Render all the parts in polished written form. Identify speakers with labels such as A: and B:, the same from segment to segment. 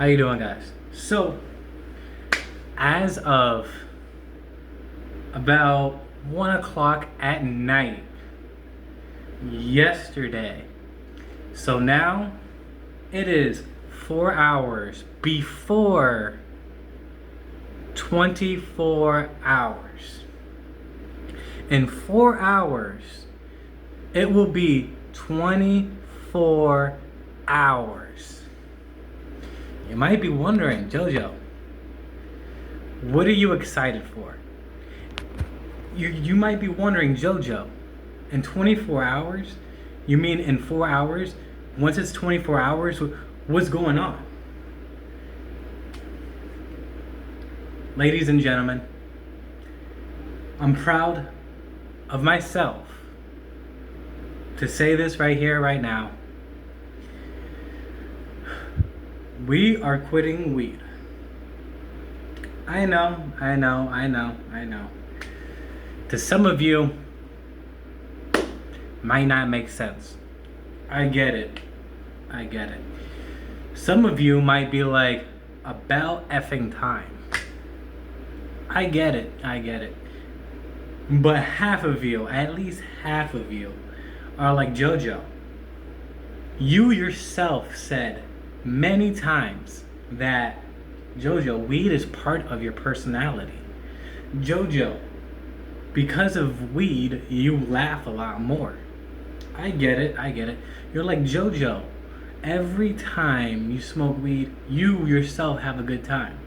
A: How you doing, guys? So, as of about 1 o'clock at night yesterday, so now it is 4 hours before 24 hours. In 4 hours, it will be 24 hours. You might be wondering, JoJo, what are you excited for? You might be wondering, JoJo, in 24 hours? You mean in 4 hours? Once it's 24 hours, what's going on? Ladies and gentlemen, I'm proud of myself to say this right here, right now. We are quitting weed. I know. To some of you, might not make sense. I get it. Some of you might be like, about effing time. I get it. But half of you, at least half of you, are like, JoJo, you yourself said many times that, JoJo, weed is part of your personality. JoJo, because of weed, you laugh a lot more. I get it. You're like, JoJo, every time you smoke weed, you yourself have a good time.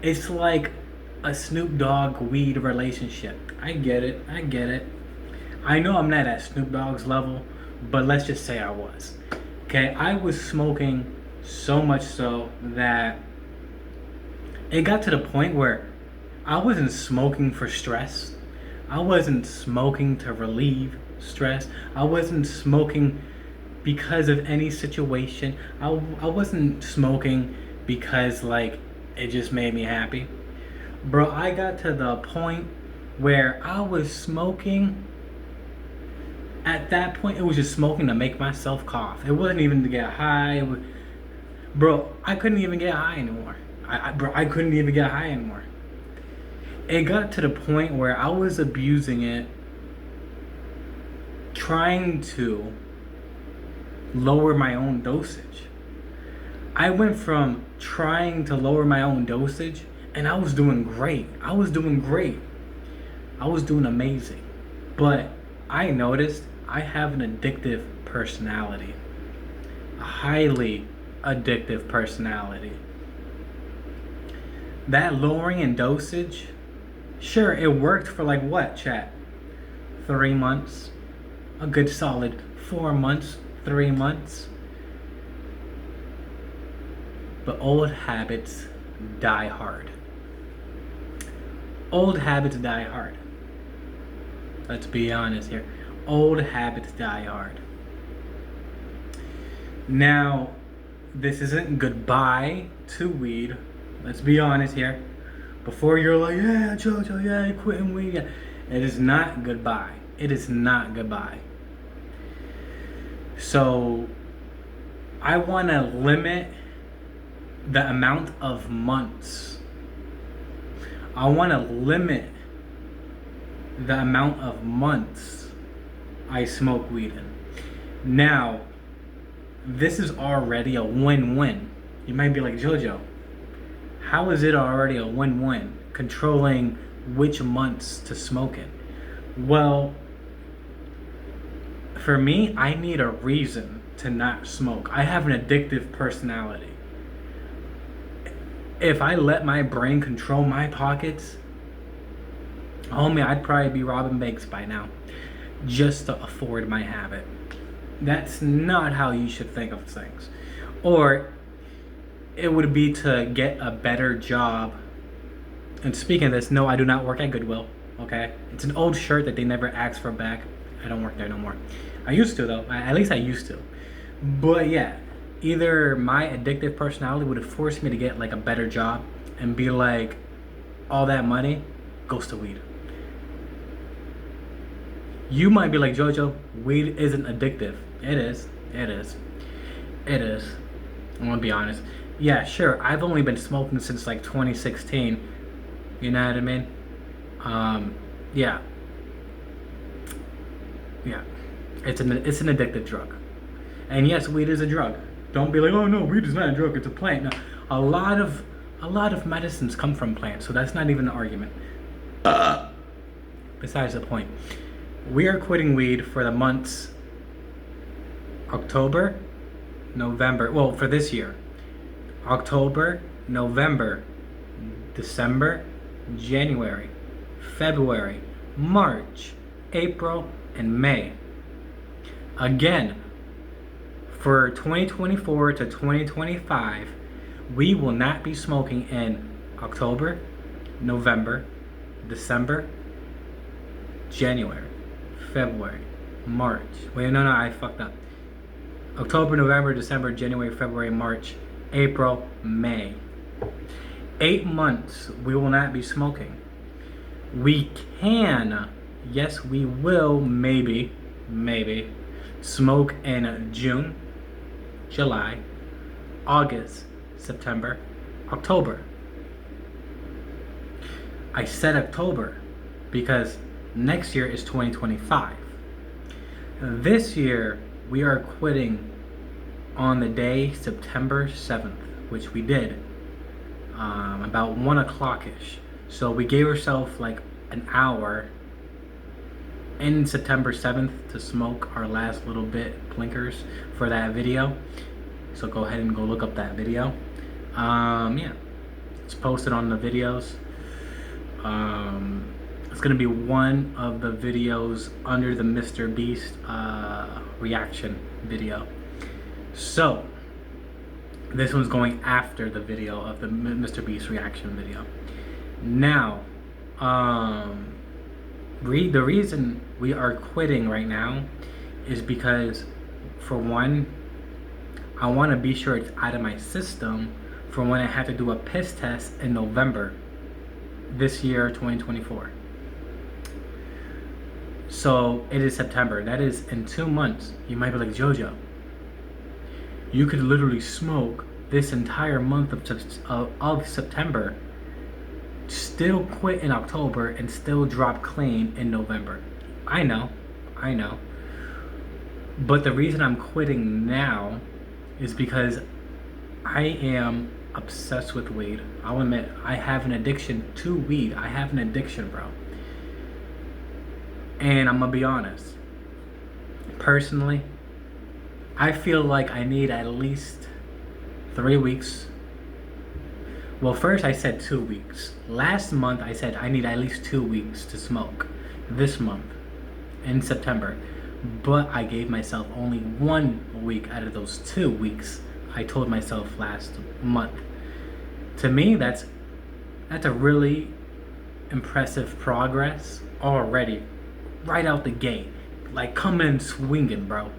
A: It's like a Snoop Dogg weed relationship. I get it. I know I'm not at Snoop Dogg's level, but let's just say I was. Okay, I was smoking so much so that it got to the point where I wasn't smoking for stress. I wasn't smoking to relieve stress. I wasn't smoking because of any situation. I wasn't smoking because like it just made me happy. Bro, I got to the point where I was smoking. At that point, it was just smoking to make myself cough. It wasn't even to get high. Bro, I couldn't even get high anymore. I couldn't even get high anymore. It got to the point where I was abusing it, trying to lower my own dosage. I went from trying to lower my own dosage, and I was doing great. I was doing amazing. But I noticed I have an addictive personality. A highly addictive personality. That lowering in dosage, sure, it worked for like what, chat? 3 months? A good solid 4 months, 3 months. But old habits die hard. Let's be honest here. Old habits die hard. Now, this isn't goodbye to weed. Let's be honest here. Before you're like, yeah, JoJo, yeah, you're quitting weed. Yeah. It is not goodbye. So, I want to limit the amount of months. I want to limit the amount of months I smoke weed in. Now, this is already a win-win. You might be like, JoJo, how is it already a win-win? Controlling which months to smoke in. Well, for me, I need a reason to not smoke. I have an addictive personality. If I let my brain control my pockets, homie, I'd probably be robbing banks by now just to afford my habit. That's not how you should think of things. Or it would be to get a better job. And speaking of this, no, I do not work at Goodwill, okay? It's an old shirt that they never asked for back. I don't work there no more. I used to, though. At least I used to. But yeah, either my addictive personality would have forced me to get like a better job and be like, all that money goes to weed. You might be like, JoJo, weed isn't addictive. It is. I'm gonna be honest. Yeah, sure. I've only been smoking since like 2016. You know what I mean? Um, yeah, yeah. It's an addictive drug. And yes, weed is a drug. Don't be like, oh no, weed is not a drug. It's a plant. No, a lot of a lot of medicines come from plants, so that's not even an argument. Besides the point, we are quitting weed for the months October, November. Well, for this year, October, November, December, January, February, March, April, and May. Again, for 2024 to 2025, we will not be smoking in October, November, December, January, February, March. Wait, no, I fucked up. October, November, December, January, February, March, April, May. 8 months we will not be smoking. We can, yes, we will maybe smoke in June, July, August, September, October. I said October because next year is 2025. This year we are quitting on the day September 7th, which we did about 1 o'clock ish. So we gave ourselves like an hour in September 7th to smoke our last little bit blinkers for that video. So go ahead and go look up that video. Yeah, it's posted on the videos. It's gonna be one of the videos under the Mr. Beast reaction video. So this one's going after the video of the Mr. Beast reaction video. Now, the reason we are quitting right now is because, for one, I want to be sure it's out of my system for when I have to do a piss test in November this year, 2024. So it is September. That is in 2 months. You might be like, Jojo, you could literally smoke this entire month of September, still quit in October, and still drop clean in November. I know. But the reason I'm quitting now is because I am obsessed with weed. I'll admit, I have an addiction to weed. I have an addiction, bro. And I'm gonna be honest. Personally, I feel like I need at least 3 weeks. Well, first I said 2 weeks. Last month I said I need at least 2 weeks to smoke. This month, in September. But I gave myself only 1 week out of those 2 weeks I told myself last month. To me, that's a really impressive progress already, right out the gate. Like, coming and swinging, bro.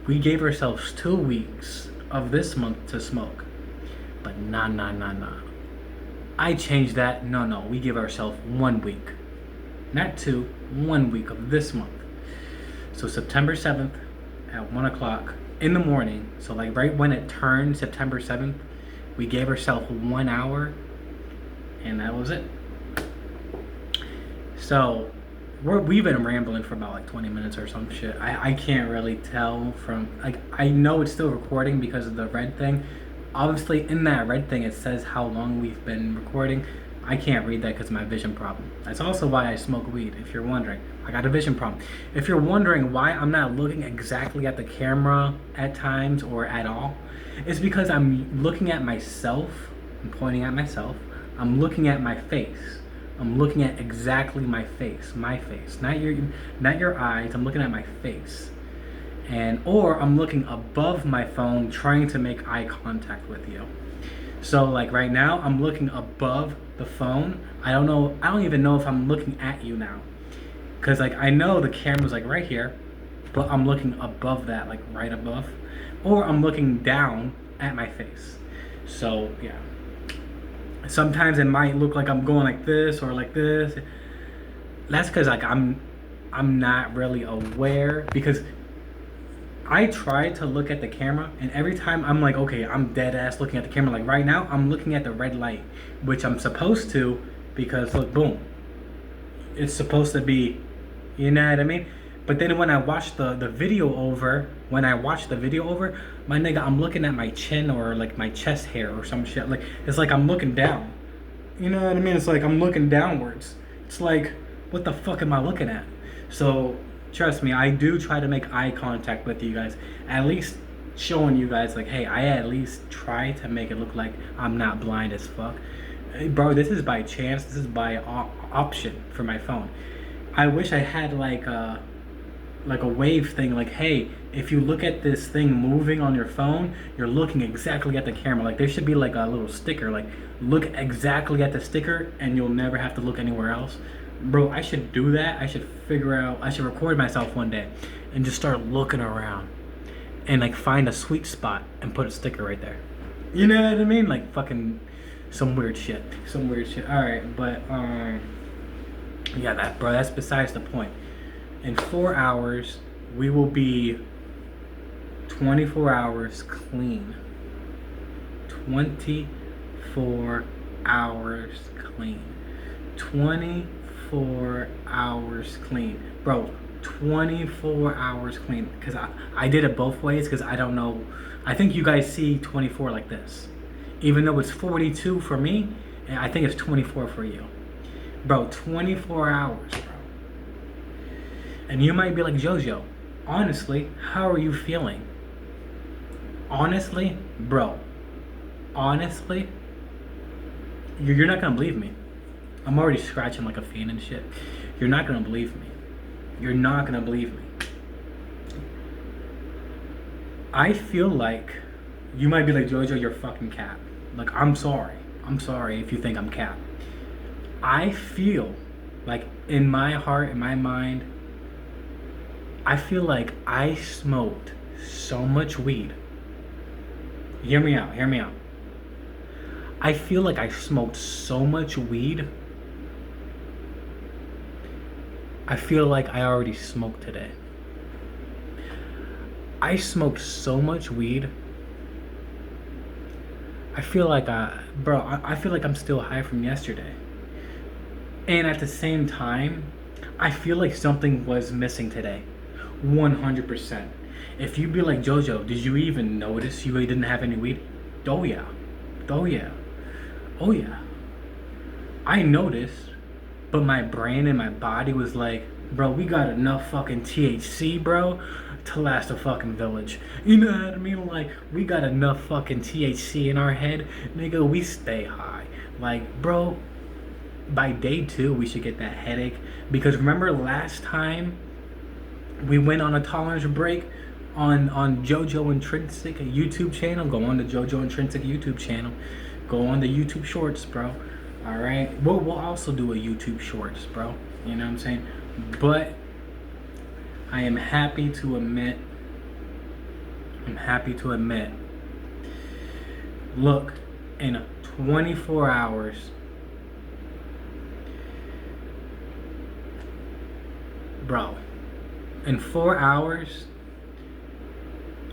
A: We gave ourselves 2 weeks of this month to smoke. But nah. I changed that. No, we give ourselves 1 week. Not 2, 1 week of this month. So September 7th at 1 o'clock in the morning. So like right when it turned September 7th, we gave ourselves 1 hour, and that was it. So we've been rambling for about like 20 minutes or some shit. I can't really tell from, like, I know it's still recording because of the red thing. Obviously in that red thing it says how long we've been recording. I can't read that because of my vision problem. That's also why I smoke weed, if you're wondering. I got a vision problem. If you're wondering why I'm not looking exactly at the camera at times or at all, it's because I'm looking at myself. I'm pointing at myself. I'm looking at my face. I'm looking at exactly my face, not your eyes. I'm looking at my face, or I'm looking above my phone, trying to make eye contact with you. So like right now, I'm looking above the phone. I don't even know if I'm looking at you now, cause like I know the camera's like right here, but I'm looking above that, like right above, or I'm looking down at my face. So yeah. Sometimes it might look like I'm going like this or like this. That's because like I'm not really aware, because I try to look at the camera, and every time I'm like, okay, I'm dead ass looking at the camera. Like right now, I'm looking at the red light, which I'm supposed to, because look, boom, it's supposed to be, you know what I mean? But then when I watch the video over, my nigga, I'm looking at my chin or like my chest hair or some shit. Like it's like I'm looking down. You know what I mean? It's like I'm looking downwards. It's like, what the fuck am I looking at? So trust me, I do try to make eye contact with you guys. At least showing you guys like, hey, I at least try to make it look like I'm not blind as fuck. Hey, bro, this is by chance. This is by option for my phone. I wish I had like a wave thing, like, hey, if you look at this thing moving on your phone, you're looking exactly at the camera. Like there should be like a little sticker, like look exactly at the sticker and you'll never have to look anywhere else. Bro, I should do that. I should record myself one day and just start looking around and like find a sweet spot and put a sticker right there. You know what I mean? Like fucking some weird shit. Alright, but yeah, that's besides the point. In 4 hours, we will be 24 hours clean. 24 hours clean. 24 hours clean. Bro, 24 hours clean. Because I did it both ways because I don't know. I think you guys see 24 like this. Even though it's 42 for me, I think it's 24 for you. Bro, 24 hours, bro. And you might be like, Jojo, honestly, how are you feeling? Honestly, bro, honestly, you're not gonna believe me. I'm already scratching like a fiend and shit. You're not gonna believe me. You're not gonna believe me. I feel like you might be like, Jojo, you're fucking cap. Like, I'm sorry. I'm sorry if you think I'm cap. I feel like in my heart, in my mind, I feel like I smoked so much weed. Hear me out. I feel like I smoked so much weed. I feel like I already smoked today. I smoked so much weed. I feel like I feel like I'm still high from yesterday. And at the same time, I feel like something was missing today. 100%. If you be like, Jojo, did you even notice you didn't have any weed? Oh yeah. I noticed, but my brain and my body was like, bro, we got enough fucking THC, bro, to last a fucking village. You know what I mean? Like, we got enough fucking THC in our head, nigga, we stay high. Like, bro, by day 2, we should get that headache. Because remember last time we went on a tolerance break on JoJo Intrinsic YouTube channel? Go on the JoJo Intrinsic YouTube channel. Go on the YouTube Shorts, bro. All right. We'll also do a YouTube Shorts, bro. You know what I'm saying? But I am happy to admit. Look, in 24 hours, bro. In 4 hours,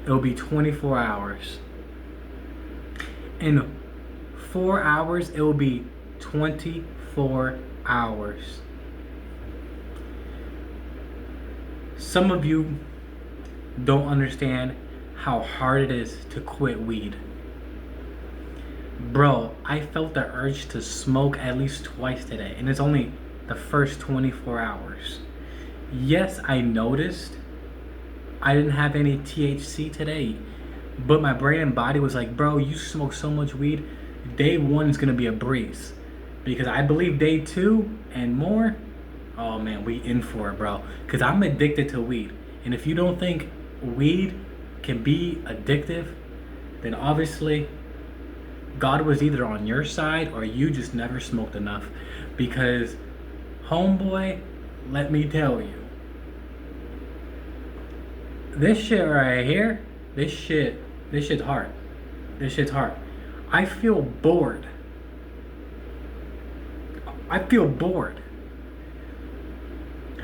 A: it'll be 24 hours. In 4 hours, it will be 24 hours. Some of you don't understand how hard it is to quit weed. Bro, I felt the urge to smoke at least twice today, and it's only the first 24 hours. Yes, I noticed I didn't have any THC today, but my brain and body was like, bro, you smoke so much weed, day 1 is gonna be a breeze. Because I believe day 2 and more, oh man, we in for it, bro. Because I'm addicted to weed. And if you don't think weed can be addictive, then obviously God was either on your side or you just never smoked enough. Because, homeboy, let me tell you, this shit right here, this shit's hard. I feel bored.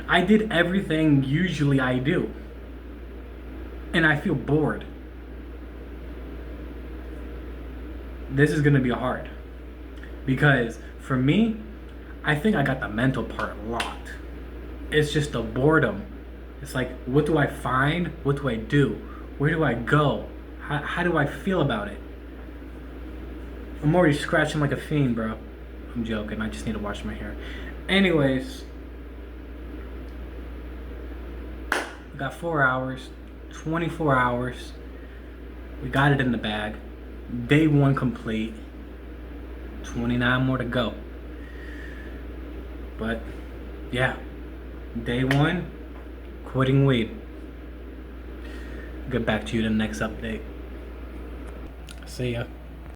A: I did everything usually I do. and I feel bored. This is gonna be hard. Because for me, I think I got the mental part locked. It's just the boredom. It's like, what do I find? What do I do? Where do I go? How do I feel about it? I'm already scratching like a fiend, bro. I'm joking. I just need to wash my hair. Anyways, we got 4 hours, 24 hours. We got it in the bag. Day 1 complete. 29 more to go. But yeah, day 1, quitting weed. Get back to you in the next update. See ya.